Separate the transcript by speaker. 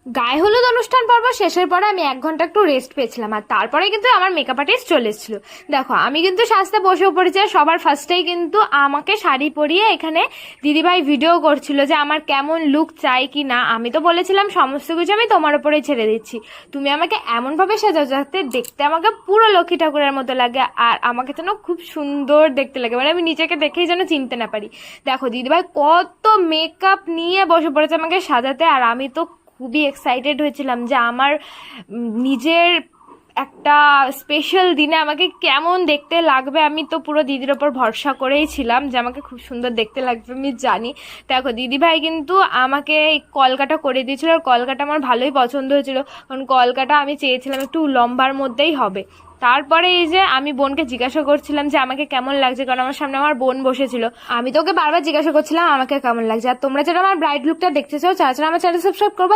Speaker 1: গায়ে হলুদ অনুষ্ঠান পর্ব শেষের পরে আমি 1 ঘন্টা একটু রেস্ট পেয়েছিলাম, আর তারপরে কিন্তু আমার মেকআপ আর্টিস্ট চলে এসেছিল। দেখো আমি কিন্তু সাজতে বসেও পড়েছি, আর সবার ফার্স্টেই কিন্তু আমাকে শাড়ি পরিয়ে এখানে দিদিভাই ভিডিও করছিল যে আমার কেমন লুক চাই কি না। আমি তো বলেছিলাম সমস্ত কিছু আমি তোমার উপরেই ছেড়ে দিচ্ছি, তুমি আমাকে এমনভাবে সাজাও যাতে দেখতে আমাকে পুরো লক্ষ্মী ঠাকুরের মতো লাগে, আর আমাকে যেন খুব সুন্দর দেখতে লাগে, মানে আমি নিজেকে দেখেই যেন চিনতে না পারি। দেখো দিদিভাই কত মেকআপ নিয়ে বসে পড়েছে আমাকে সাজাতে, আর আমি তো খুবই এক্সাইটেড হয়েছিলাম যে আমার নিজের একটা স্পেশাল দিনে আমাকে কেমন দেখতে লাগবে। আমি তো পুরো দিদির ওপর ভরসা করেই ছিলাম যে আমাকে খুব সুন্দর দেখতে লাগবে, আমি জানি। দেখো দিদিভাই কিন্তু আমাকে এই কলকাটা করে দিয়েছিল, আর কলকাটা আমার ভালোই পছন্দ হয়েছিল, কারণ কলকাটা আমি চেয়েছিলাম একটু লম্বার মধ্যেই হবে। তারপরে এই যে আমি বোনকে জিজ্ঞাসা করছিলাম যে আমাকে কেমন লাগছে, কারণ আমার সামনে আমার বোন বসেছিল। আমি তোকে বারবার জিজ্ঞাসা করছিলাম আমাকে কেমন লাগছে। আর তোমরা যারা আমার ব্রাইড লুকটা দেখতে চাও, যারা আমার চ্যানেল সাবস্ক্রাইব করবে।